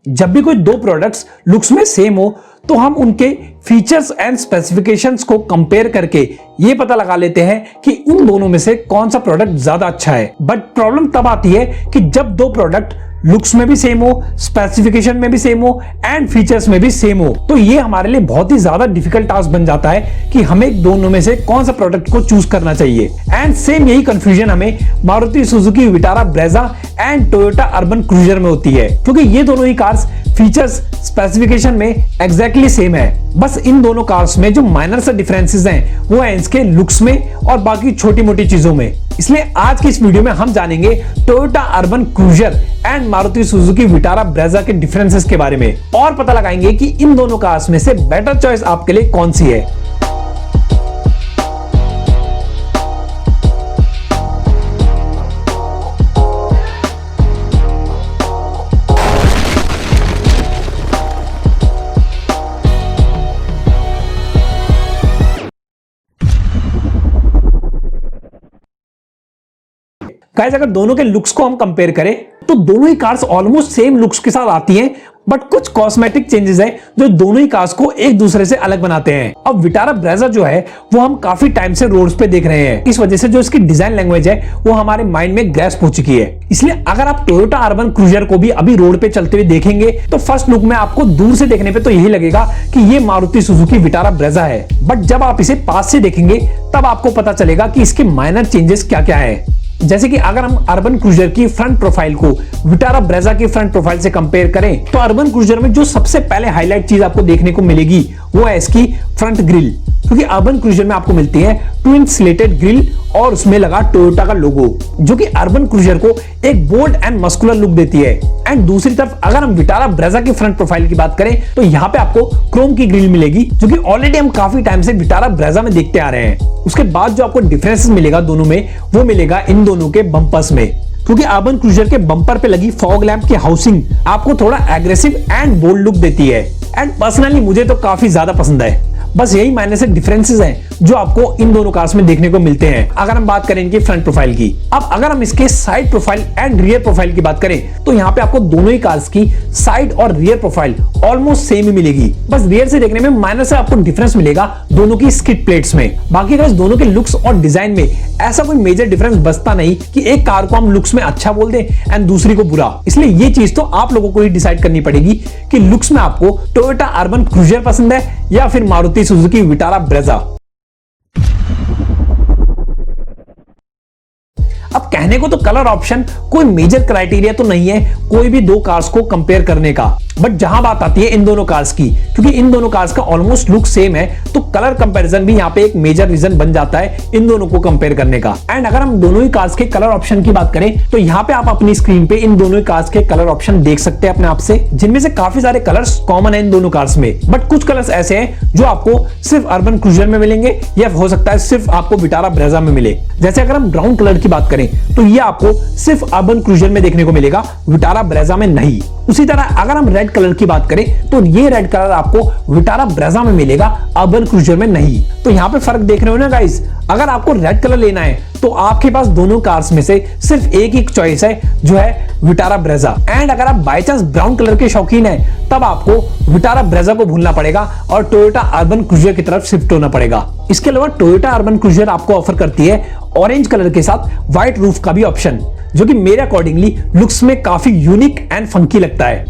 जब भी कोई दो प्रोडक्ट्स लुक्स में सेम हो तो हम उनके फीचर्स एंड स्पेसिफिकेशंस को कंपेयर करके ये पता लगा लेते हैं कि उन दोनों में से कौन सा प्रोडक्ट ज्यादा अच्छा है। बट प्रॉब्लम तब आती है कि जब दो प्रोडक्ट लुक्स में भी सेम हो, स्पेसिफिकेशन में भी सेम हो एंड फीचर्स में भी सेम हो, तो ये हमारे लिए बहुत ही ज्यादा डिफिकल्ट टास्क बन जाता है कि हमें दोनों में से कौन सा प्रोडक्ट को चूज करना चाहिए। एंड सेम यही कंफ्यूजन हमें Maruti Suzuki Vitara Brezza and Toyota urban cruiser में होती है, क्योंकि ये दोनों ही कार्स फीचर्स स्पेसिफिकेशन में एग्जैक्टली सेम है। बस इन दोनों कार्स में जो माइनर से डिफरेंसेस हैं वो है इसके लुक्स में और बाकी छोटी मोटी चीजों में। इसलिए आज की इस वीडियो में हम जानेंगे Toyota urban cruiser and Maruti Suzuki Vitara Brezza के डिफरेंसेस के बारे में और पता लगाएंगे कि इन दोनों कार्स में से बेटर चॉइस आपके लिए कौन सी है। गाइस, अगर दोनों के लुक्स को हम कंपेयर करें तो दोनों ही कार्स ऑलमोस्ट सेम लुक्स के साथ आती हैं, बट कुछ कॉस्मेटिक चेंजेस हैं जो दोनों ही कार्स को एक दूसरे से अलग बनाते हैं। अब विटारा ब्रेजा जो है वो हम काफी टाइम से रोड्स पे देख रहे हैं, इस वजह से जो इसकी डिजाइन लैंग्वेज है वो हमारे माइंड में ग्रैस्प हो चुकी है। इसलिए अगर आप टोयोटा अर्बन क्रूजर को भी अभी रोड पे चलते हुए देखेंगे तो फर्स्ट लुक में आपको दूर से देखने पे तो यही लगेगा कि ये मारुति सुजुकी विटारा ब्रेजा है, बट जब आप इसे पास से देखेंगे तब आपको पता चलेगा कि इसके माइनर चेंजेस क्या क्या है। जैसे कि अगर हम अर्बन क्रूजर की फ्रंट प्रोफाइल को विटारा ब्रेजा की फ्रंट प्रोफाइल से कंपेयर करें तो अर्बन क्रूजर में जो सबसे पहले हाईलाइट चीज आपको देखने को मिलेगी वो है इसकी फ्रंट ग्रिल, क्योंकि अर्बन क्रूजर में आपको मिलती है ट्विन स्लेटेड ग्रिल और उसमें लगा टोयोटा का लोगो, जो कि अर्बन क्रूजर को एक बोल्ड एंड मस्कुलर लुक देती है। एंड दूसरी तरफ अगर हम विटारा ब्रेजा की फ्रंट प्रोफाइल की बात करें तो यहाँ पे आपको क्रोम की ग्रिल मिलेगी, जो कि ऑलरेडी हम काफी टाइम से विटारा ब्रेजा में देखते आ रहे हैं। उसके बाद जो आपको डिफरेंसेस मिलेगा दोनों में वो मिलेगा इन दोनों के बम्पर्स में, क्योंकि अर्बन क्रूजर के बम्पर पे लगी फॉग लैंप की हाउसिंग आपको थोड़ा एग्रेसिव एंड बोल्ड लुक देती है। एंड पर्सनली मुझे तो काफी ज्यादा पसंद है। बस यही मायने से डिफरेंसेस हैं जो आपको इन दोनों कार्स में देखने को मिलते हैं अगर हम बात करें इनकी फ्रंट प्रोफाइल की। अब अगर हम इसके side profile and rear profile की बात करें तो यहाँ पे आपको दोनों ही कार्स की साइड और रियर प्रोफाइल ऑलमोस्ट सेम ही मिलेगी। बस रियर से देखने में माइनर से आपको डिफरेंस मिलेगा दोनों की स्किड प्लेट्स में। बाकी अगर दोनों के लुक्स और डिजाइन में ऐसा कोई मेजर डिफरेंस बचता नहीं कि एक कार को हम लुक्स में अच्छा बोल दें एंड दूसरी को बुरा। इसलिए ये चीज तो आप लोगों को ही डिसाइड करनी पड़ेगी कि लुक्स में आपको टोयोटा अर्बन क्रूजर पसंद है या फिर मारुति सुजुकी विटारा ब्रेजा। अब कहने को तो कलर ऑप्शन कोई मेजर क्राइटेरिया तो नहीं है कोई भी दो कार्स को कंपेयर करने का, बट जहां बात आती है इन दोनों कार्स की, क्योंकि इन दोनों कार्स का ऑलमोस्ट लुक सेम है, तो कलर कंपैरिजन भी यहाँ पे एक मेजर रीजन बन जाता है इन दोनों को कंपेयर करने का। एंड अगर हम दोनों ही कार्स के कलर ऑप्शन की बात करें तो यहाँ पे आप अपनी स्क्रीन पे इन दोनों ही कार्स के कलर ऑप्शन देख सकते हैं अपने आप से, जिनमें से काफी सारे कलर्स कॉमन है इन दोनों कार्स में, बट कुछ कलर्स ऐसे हैं जो आपको सिर्फ अर्बन क्रूजर में मिलेंगे या हो सकता है सिर्फ आपको विटारा ब्रेजा में मिले। जैसे अगर हम ब्राउन कलर की बात करें तो ये आपको सिर्फ अर्बन क्रूजर में देखने को मिलेगा, विटारा ब्रेजा में नहीं। उसी तरह अगर हम रेड कलर की बात करें तो ये रेड कलर आपको विटारा ब्रेजा में मिलेगा, अर्बन क्रूजर में नहीं। तो यहाँ पे फर्क देख रहे हो ना गाइस। अगर आपको रेड कलर लेना है तो आपके पास दोनों कार्स में से सिर्फ एक ही चॉइस है जो है विटारा ब्रेजा। एंड अगर आप बाय चांस ब्राउन कलर के शौकीन है तब आपको विटारा ब्रेजा को भूलना पड़ेगा और टोयोटा अर्बन क्रूजर की तरफ शिफ्ट होना पड़ेगा। इसके अलावा टोयोटा अर्बन क्रूजर आपको ऑफर करती है ऑरेंज कलर के साथ व्हाइट रूफ का भी ऑप्शन, जो कि मेरे अकॉर्डिंगली लुक्स में काफी यूनिक एंड फंकी लगता है।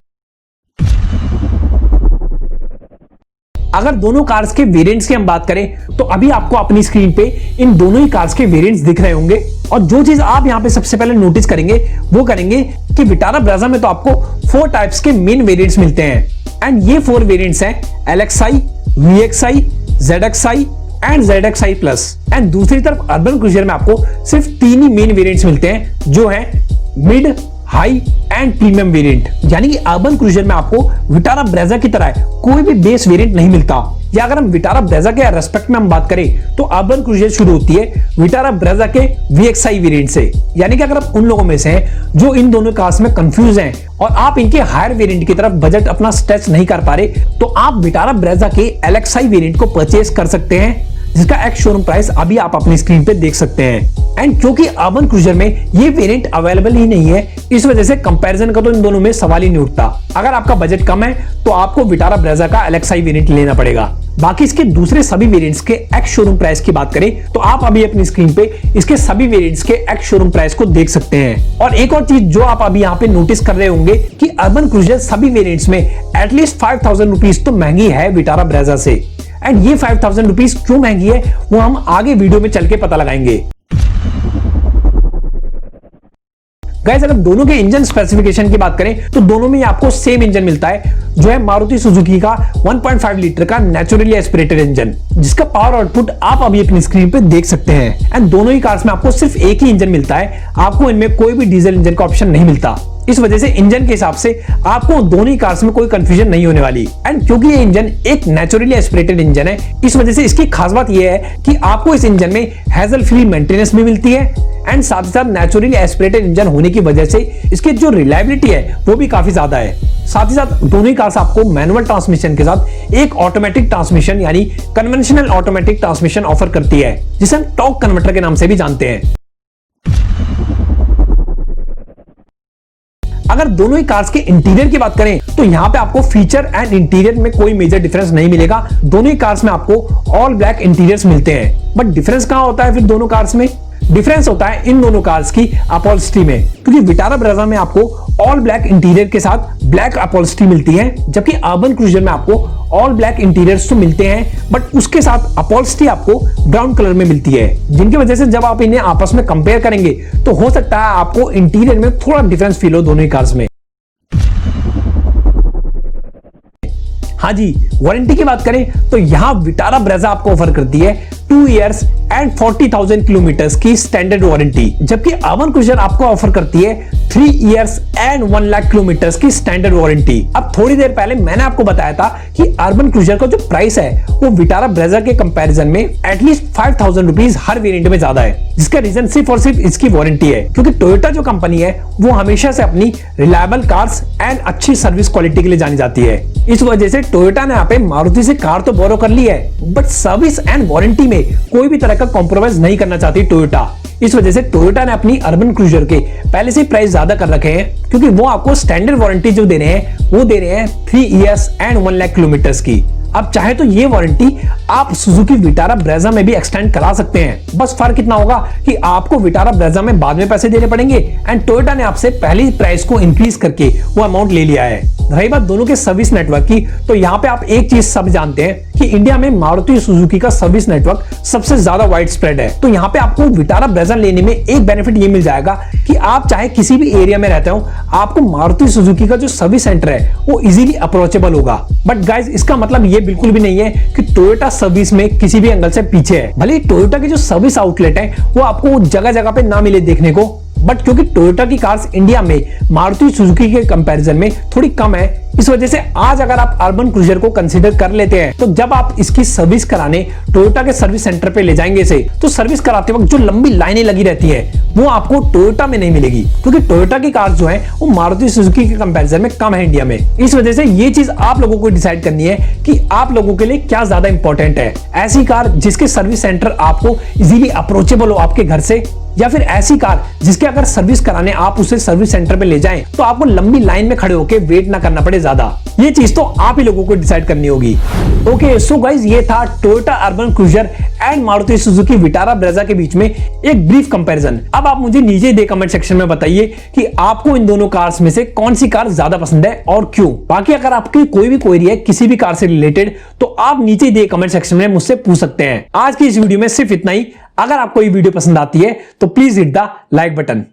अगर दोनों कार्स के वेरिएंट्स की हम बात करें तो अभी आपको अपनी स्क्रीन पे इन दोनों ही कार्स के वेरिएंट्स दिख रहे होंगे, और जो चीज आप यहाँ पे सबसे पहले नोटिस करेंगे वो करेंगे कि विटारा ब्रेजा में तो आपको 4 टाइप्स के मेन वेरिएंट्स मिलते हैं। एंड ये 4 वेरिएंट्स हैं LXi, VXi, ZXi and ZXi plus. And दूसरी तरफ अर्बन क्रूजर में आपको सिर्फ 3 ही मेन वेरिएंट्स मिलते हैं जो हैं mid, high and premium variant. यानी कि अर्बन क्रूजर में आपको विटारा ब्रेजा की तरह कोई भी बेस वेरिएंट नहीं मिलता। या अगर हम विटारा ब्रेजा के रेस्पेक्ट में हम बात करें तो अर्बन क्रूजर शुरू होती है विटारा ब्रेजा के VXi वेरिएंट से। यानी कि अगर आप उन लोगों में से हैं जो इन दोनों कार्स में कंफ्यूज हैं और आप इनके हायर वेरिएंट की तरफ बजट अपना स्ट्रेच नहीं कर पा रहे, तो आप विटारा ब्रेजा के LXi वेरिएंट को परचेज कर सकते हैं, जिसका एक्स शोरूम प्राइस अभी आप अपनी स्क्रीन पे देख सकते हैं। एंड क्योंकि अर्बन क्रूजर में ये वेरिएंट अवेलेबल ही नहीं है, इस वजह से कंपैरिजन का तो इन दोनों में सवाल ही नहीं उठता। अगर आपका बजट कम है तो आपको विटारा ब्रेजा का एलेक्साई वेरिएंट लेना पड़ेगा। बाकी इसके दूसरे सभी वेरिएंट्स के एक्स शोरूम प्राइस की बात करें तो आप अभी अपनी स्क्रीन पे इसके सभी वेरिएंट्स के एक्स शोरूम प्राइस को देख सकते हैं। और एक और चीज जो आप अभी यहाँ पे नोटिस कर रहे होंगे कि अर्बन क्रूजर सभी वेरिएंट्स में एटलीस्ट 5000 रुपीज तो महंगी है विटारा ब्रेजा से। एंड ये 5000 रुपीज क्यों महंगी है वो हम आगे वीडियो में चल के पता लगाएंगे। गाइस, अगर दोनों के इंजन स्पेसिफिकेशन की बात करें तो दोनों में आपको सेम इंजन मिलता है, जो है मारुति सुजुकी का 1.5 लीटर का नेचुरली एस्पिरेटेड इंजन, जिसका पावर आउटपुट आप अभी अपनी स्क्रीन पे देख सकते हैं। एंड दोनों ही कार्स में आपको सिर्फ एक ही इंजन मिलता है, आपको इनमें कोई भी डीजल इंजन का ऑप्शन नहीं मिलता। इस वजह से इंजन के हिसाब से आपको दोनों ही कार्स में कोई कंफ्यूजन नहीं होने वाली। एंड क्योंकि ये इंजन एक नेचुरली एस्पिरेटेड इंजन है, इस वजह से इसकी खास बात यह है कि आपको इस इंजन में हैजल फ्री मेंटेनेंस भी मिलती है। एंड साथ ही साथ नेचुरली एस्पिरेटेड इंजन होने की वजह से इसकी जो रिलायबिलिटी है वो भी काफी ज्यादा है। साथ ही साथ दोनों ही कार्स आपको मैनुअल ट्रांसमिशन के साथ एक ऑटोमेटिक ट्रांसमिशन यानी कन्वेंशनल ऑटोमेटिक ट्रांसमिशन ऑफर करती है, जिसे हम टॉर्क कन्वर्टर के नाम से भी जानते हैं। अगर दोनों ही कार्स के इंटीरियर की बात करें तो यहाँ पे आपको फीचर एंड इंटीरियर में कोई मेजर डिफरेंस नहीं मिलेगा। दोनों ही कार्स में आपको ऑल ब्लैक इंटीरियर्स मिलते हैं। बट डिफरेंस कहाँ होता है फिर दोनों कार्स में? डिफरेंस होता है इन दोनों कार्स की अपॉल्स्ट्री में, क्योंकि विटारा ब्रेजा में आपको ऑल ब्लैक इंटीरियर के साथ ब्लैक अपॉल्स्ट्री मिलती है, जबकि अर्बन क्रूजर में आपको ऑल ब्लैक इंटीरियर्स तो मिलते हैं बट उसके साथ अपॉल्स्ट्री आपको ब्राउन कलर में मिलती है, जिनकी वजह से जब आप इन्हें आपस में कंपेयर करेंगे तो हो सकता है आपको इंटीरियर में थोड़ा डिफरेंस फील हो दोनों ही कार्स में। हाँ जी, वारंटी की बात करें तो यहाँ विटारा ब्रेजा आपको ऑफर करती है 2 इयर्स एंड 40,000 किलोमीटर्स की स्टैंडर्ड वारंटी, जबकि अर्बन क्रूजर आपको ऑफर करती है 3 इयर्स एंड 1 लाख किलोमीटर्स की स्टैंडर्ड वारंटी। अब थोड़ी देर पहले मैंने आपको बताया था कि अर्बन क्रूजर का जो प्राइस है वो विटारा ब्रेजा के कंपैरिजन में एटलीस्ट 5000 रुपीज हर वेरिएंट में ज्यादा है, जिसका रीजन सिर्फ और सिर्फ इसकी वारंटी है। क्योंकि टोयोटा जो कंपनी है वो हमेशा से अपनी रिलायबल कार्स एंड अच्छी सर्विस क्वालिटी के लिए जानी जाती है। इस वजह से टोयोटा ने यहाँ पे मारुति से कार तो बोरो कर ली है, बट सर्विस एंड वारंटी में कोई भी तरह का कॉम्प्रोमाइज नहीं करना चाहती टोयोटा। इस वजह से टोयोटा ने अपनी अर्बन क्रूजर के पहले से प्राइस ज्यादा कर रखे हैं, क्योंकि वो आपको स्टैंडर्ड वारंटी जो दे रहे हैं वो दे रहे हैं 3 इयर्स एंड 1 लाख किलोमीटर्स की। अब चाहे तो ये वारंटी आप सुजुकी विटारा ब्रेजा में भी एक्सटेंड करा सकते हैं। बस फर्क इतना होगा कि आपको विटारा ब्रेजा में बाद में पैसे देने पड़ेंगे एंड टोयोटा ने आपसे पहले ही प्राइस को इंक्रीज करके वो अमाउंट ले लिया है। रही बात दोनों के सर्विस नेटवर्क की, तो यहाँ पे आप एक चीज सब जानते हैं कि इंडिया में मारुति सुजुकी का सर्विस नेटवर्क सबसे ज्यादा वाइड स्प्रेड है। तो यहाँ पे आपको विटारा ब्रेजा लेने में एक बेनिफिट ये मिल जाएगा कि आप चाहे किसी भी एरिया में रहते हो, आपको मारुति सुजुकी का जो सर्विस सेंटर है वो इजीली अप्रोचेबल होगा। बट गाइज, इसका मतलब ये बिल्कुल भी नहीं है कि टोयोटा सर्विस में किसी भी एंगल से पीछे है। भले ही टोयोटा के जो सर्विस आउटलेट है वो आपको जगह जगह पे ना मिले देखने को, बट क्योंकि टोयोटा की कार्स इंडिया में मारुति सुजुकी के कंपैरिजन में थोड़ी कम है, इस वजह से आज अगर आप अर्बन क्रूजर को कंसीडर कर लेते हैं तो जब आप इसकी सर्विस कराने टोयोटा के सर्विस सेंटर पे ले जाएंगे इसे, तो सर्विस कराते वक्त जो लंबी लाइनें लगी रहती है वो आपको टोयोटा में नहीं मिलेगी, क्योंकि टोयोटा की कार्स जो है वो मारुति सुजुकी के कंपैरिजन में कम है इंडिया में। इस वजह से ये चीज आप लोगों को डिसाइड करनी है कि आप लोगों के लिए क्या ज्यादा इंपॉर्टेंट है, ऐसी कार जिसके सर्विस सेंटर आपको इजीली अप्रोचेबल हो आपके घर से, या फिर ऐसी कार जिसके अगर सर्विस कराने आप उसे सर्विस सेंटर पे ले जाएं तो आपको लंबी लाइन में खड़े होकर वेट ना करना पड़े ज्यादा। ये चीज तो आप ही लोगों को डिसाइड करनी होगी। ओके, सो गाइस, ये था Toyota urban cruiser and Maruti Suzuki Vitara Brezza के बीच में एक ब्रीफ कंपैरिजन। अब आप मुझे नीचे दे कमेंट सेक्शन में बताइए कि आपको इन दोनों कार्स में से कौन सी कार ज्यादा पसंद है और क्यों। बाकी अगर आपकी कोई भी क्वेरी है किसी भी कार से रिलेटेड तो आप नीचे दे कमेंट सेक्शन में मुझसे पूछ सकते हैं। आज की इस वीडियो में सिर्फ इतना ही। अगर आपको ये वीडियो पसंद आती है तो please hit the like button.